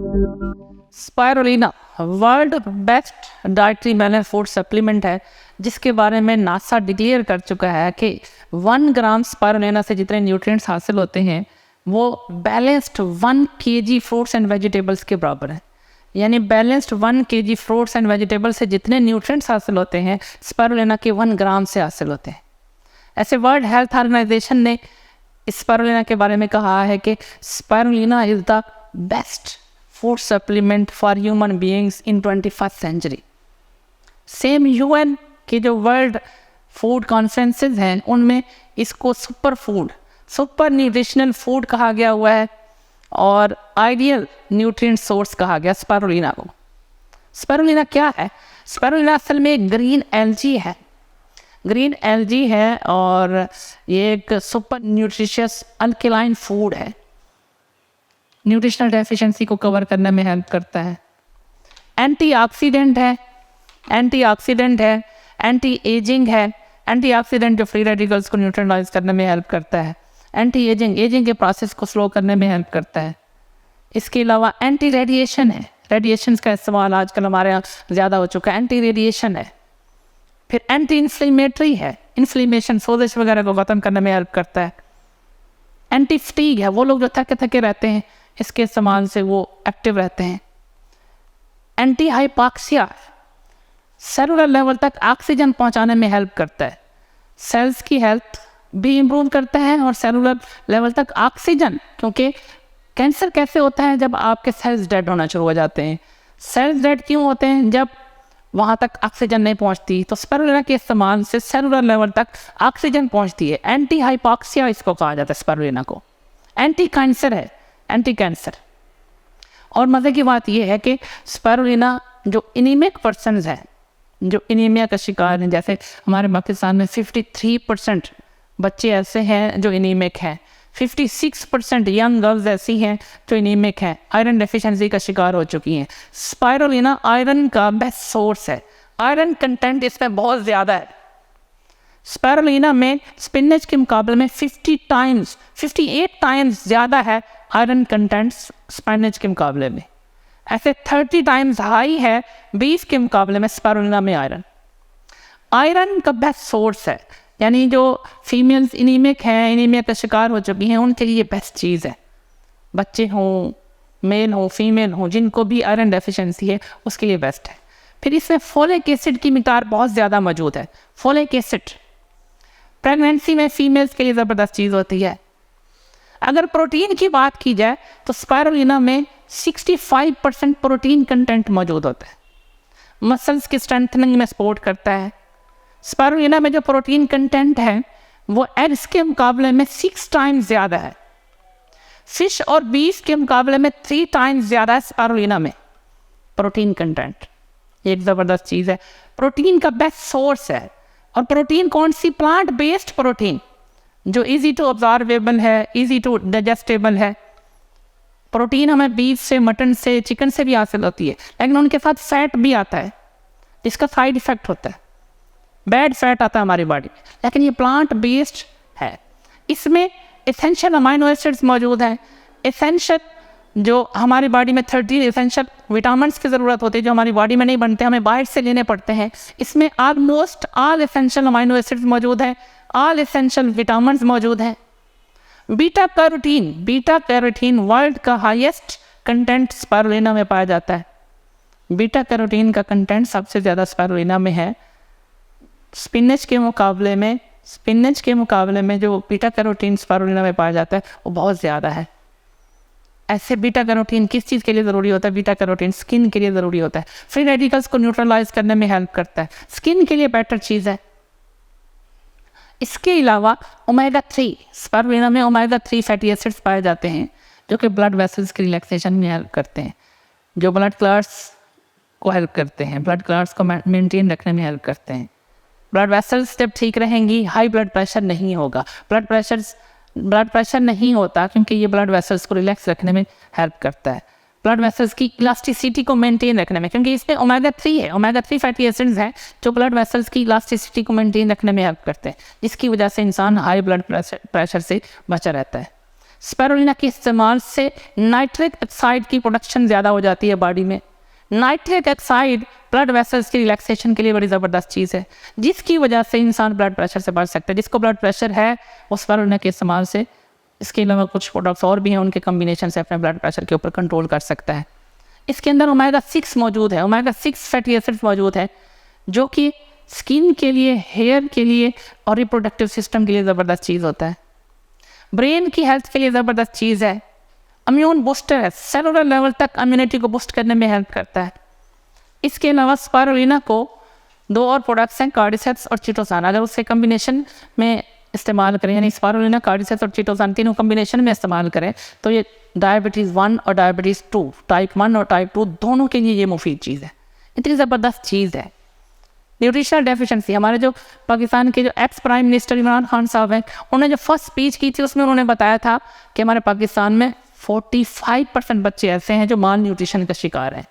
Spirulina world best dietary balance food supplement है, जिसके बारे में नासा डिक्लेयर कर चुका है कि 1 ग्राम स्पायरुलिना से जितने न्यूट्रिएंट्स हासिल होते हैं वो balanced 1 kg fruits and vegetables के बराबर है। यानी balanced 1 kg fruits and vegetables से जितने न्यूट्रिएंट्स हासिल होते हैं स्पायरुलिना के 1 ग्राम से हासिल होते हैं। ऐसे वर्ल्ड हेल्थ ऑर्गेनाइजेशन ने स्पायरुलिना के बारे में कहा है कि spirulina is the best food supplement for human beings in 21st century. Same UN के जो वर्ल्ड फूड कॉन्फ्रेंसेस हैं उनमें इसको सुपर न्यूट्रिशनल फूड कहा गया हुआ है और आइडियल न्यूट्रिएंट सोर्स कहा गया स्पायरुलिना को। स्पायरुलिना क्या है? स्पायरुलिना असल में ग्रीन एल्गी है और ये एक सुपर न्यूट्रिशियस अल्कलाइन फूड है। न्यूट्रिशनल डेफिशिएंसी को कवर करने में हेल्प करता है। एंटीऑक्सीडेंट है, एंटी एजिंग है। एंटीऑक्सीडेंट जो फ्री रेडिकल्स को न्यूट्रलाइज करने में हेल्प करता है। एंटी एजिंग के प्रोसेस को स्लो करने में हेल्प करता है। इसके अलावा एंटी रेडिएशन है। रेडिएशन का इस्तेमाल आजकल हमारे यहाँ ज़्यादा हो चुका है। एंटी रेडिएशन है। फिर एंटी इन्फ्लेमेटरी है, इन्फ्लेमेशन सोजिश वगैरह को ख़त्म करने में हेल्प करता है। एंटी फटीग है, वो लोग जो थके रहते हैं इसके इस्तेमाल से वो एक्टिव रहते हैं। एंटी हाइपॉक्सिया सेलुलर लेवल तक ऑक्सीजन पहुंचाने में हेल्प करता है। सेल्स की हेल्थ भी इम्प्रूव करता है और सेलुलर लेवल तक ऑक्सीजन, क्योंकि कैंसर कैसे होता है जब आपके सेल्स डेड होना शुरू हो जाते हैं। सेल्स डेड क्यों होते हैं? जब वहाँ तक ऑक्सीजन नहीं पहुँचती, तो स्पायरुलिना के इस्तेमाल से सेलुलर लेवल तक ऑक्सीजन पहुँचती है। एंटी हाइपॉक्सिया इसको कहा जाता है स्पायरुलिना को। एंटी कैंसर है, एंटी कैंसर। और मज़े की बात यह है कि स्पायरुलिना जो एनीमिक पर्सनस हैं, जो एनीमिया का शिकार हैं, जैसे हमारे पाकिस्तान में 53% बच्चे ऐसे हैं जो एनीमिक हैं, 56% यंग गर्ल्स ऐसी हैं जो एनीमिक हैं, आयरन डेफिशिएंसी का शिकार हो चुकी हैं। स्पायरुलिना आयरन का बेस्ट सोर्स है। आयरन कंटेंट इसमें बहुत ज़्यादा है। स्पायरुलिना में स्पिनच के मुकाबले में 58 टाइम्स ज़्यादा है आयरन कंटेंट स्पिनच के मुकाबले में। ऐसे 30 टाइम्स हाई है बीफ के मुकाबले में स्पायरुलिना में आयरन का बेस्ट सोर्स है। यानी जो फीमेल्स एनीमिक हैं, एनीमिया का शिकार हो चुकी हैं, उनके लिए बेस्ट चीज़ है। बच्चे हों, मेल हो, फीमेल हो, जिनको भी आयरन डेफिशिएंसी है उसके लिए बेस्ट है। फिर इसमें फोलिक एसिड की मिक़दार बहुत ज़्यादा मौजूद है। फोलिक एसिड प्रेगनेंसी में फीमेल्स के लिए ज़बरदस्त चीज़ होती है। अगर प्रोटीन की बात की जाए तो स्पायरुलिना में 65% प्रोटीन कंटेंट मौजूद होता है। मसल्स की स्ट्रेंथनिंग में सपोर्ट करता है। स्पायरुलिना में जो प्रोटीन कंटेंट है वो एग्स के मुकाबले में 6 टाइम्स ज़्यादा है। फिश और बीफ के मुकाबले में 3 टाइम्स ज़्यादा है स्पायरुलिना में प्रोटीन कंटेंट। ये एक ज़बरदस्त चीज़ है। प्रोटीन का बेस्ट सोर्स है। और प्रोटीन कौन सी? प्लांट बेस्ड प्रोटीन जो इजी टू ऑब्जॉर्वेबल है, इजी टू डाइजेस्टेबल है। प्रोटीन हमें बीफ से, मटन से, चिकन से भी हासिल होती है, लेकिन उनके साथ फैट भी आता है जिसका साइड इफ़ेक्ट होता है। बैड फैट आता है हमारी बॉडी में, लेकिन ये प्लांट बेस्ड है। इसमें एसेंशियल अमाइनो एसिड्स मौजूद हैं। एसेंशियल जो हमारी बॉडी में 13 एसेंशियल विटामिन्स की ज़रूरत होती है जो हमारी बॉडी में नहीं बनते, हमें बाहर से लेने पड़ते हैं। इसमें almost all essential amino acids मौजूद हैं, ऑल एसेंशियल विटामिन्स मौजूद हैं। बीटा कैरोटीन वर्ल्ड का हाईएस्ट कंटेंट स्पायरुलिना में पाया जाता है। बीटा कैरोटीन का कंटेंट सबसे ज़्यादा स्पायरुलिना में है। स्पिनच के मुकाबले में जो बीटा कैरोटीन स्पायरुलिना में पाया जाता है वो बहुत ज़्यादा है। ऐसे बीटा कैरोटीन किस चीज़ के लिए ज़रूरी होता है? बीटा कैरोटीन स्किन के लिए ज़रूरी होता है। फ्री रेडिकल्स को न्यूट्रलाइज करने में हेल्प करता है। स्किन के लिए बेटर चीज़ है। इसके अलावा ओमेगा 3 स्पायरुलिना में ओमेगा 3 फैटी एसिड्स पाए जाते हैं जो कि ब्लड वेसल्स की रिलैक्सेशन में हेल्प करते हैं, जो ब्लड क्लॉट्स को हेल्प करते हैं, ब्लड क्लॉट्स को मेंटेन रखने में हेल्प करते हैं। ब्लड वेसल्स जब ठीक रहेंगी हाई ब्लड प्रेशर नहीं होगा। ब्लड प्रेशर नहीं होता क्योंकि ये ब्लड वेसल्स को रिलैक्स रखने में हेल्प करता है। ब्लड वेसल्स की इलास्टिसिटी को मेंटेन रखने में, क्योंकि इसमें ओमेगा 3 है, ओमेगा 3 फैटी एसिड्स हैं जो ब्लड वेसल्स की इलास्टिसिटी को मेंटेन रखने में हेल्प करते हैं, जिसकी वजह से इंसान हाई ब्लड प्रेशर से बचा रहता है। स्पायरुलिना के इस्तेमाल से नाइट्रिक ऑक्साइड की प्रोडक्शन ज़्यादा हो जाती है बॉडी में। नाइट्रिक ऑक्साइड ब्लड वेसल्स की रिलैक्सेशन के लिए बड़ी ज़बरदस्त चीज़ है, जिसकी वजह से इंसान ब्लड प्रेशर से बच सकता है। जिसको ब्लड प्रेशर है वो स्पायरुलिना के इस्तेमाल से, इसके अलावा कुछ प्रोडक्ट्स और भी हैं, उनके कम्बिनेशन से अपने ब्लड प्रेशर के ऊपर कंट्रोल कर सकता है। इसके अंदर ओमेगा 6 मौजूद है, ओमेगा 6 फैटी एसिड्स मौजूद है, जो कि स्किन के लिए, हेयर के लिए और रिप्रोडक्टिव सिस्टम के लिए ज़बरदस्त चीज़ होता है। ब्रेन की हेल्थ के लिए ज़बरदस्त चीज़ है। इम्यून बूस्टर है, सेलुलर लेवल तक इम्यूनिटी को बूस्ट करने में हेल्प करता है। इसके अलावा स्पायरुलिना को 2 और प्रोडक्ट्स हैं, कार्डिसेप्स और चिटोसान। अगर उसके कम्बिनेशन में इस्तेमाल करें, यानी स्पायरुलिना, कार्डिसेप्स और चिटोसान तीनों कम्बिनेशन में इस्तेमाल करें, तो ये डायबिटीज़ 1 और डायबिटीज़ 2, टाइप 1 और टाइप 2 दोनों के लिए ये मुफीद चीज़ है। इतनी ज़बरदस्त चीज़ है। न्यूट्रिशनल डेफिशिएंसी, हमारे जो पाकिस्तान के जो ex prime minister Imran Khan साहब हैं, उन्होंने जो फर्स्ट स्पीच की थी उसमें उन्होंने बताया था कि हमारे पाकिस्तान में 45% बच्चे ऐसे हैं जो माल न्यूट्रिशन का शिकार हैं।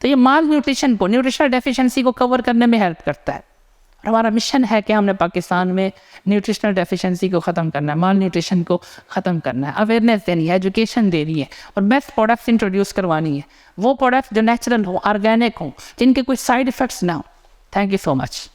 तो ये माल न्यूट्रिशन को, न्यूट्रिशनल डेफिशिएंसी को कवर करने में हेल्प करता है। और हमारा मिशन है कि हमने पाकिस्तान में न्यूट्रिशनल डेफिशिएंसी को ख़त्म करना है, माल न्यूट्रिशन को ख़त्म करना है, अवेयरनेस देनी है, एजुकेशन देनी है और बेस्ट प्रोडक्ट्स इंट्रोड्यूस करवानी है। वो प्रोडक्ट्स जो नेचुरल हो, ऑर्गेनिक हो, जिनके कोई साइड इफ़ेक्ट्स ना हो। Thank you so much.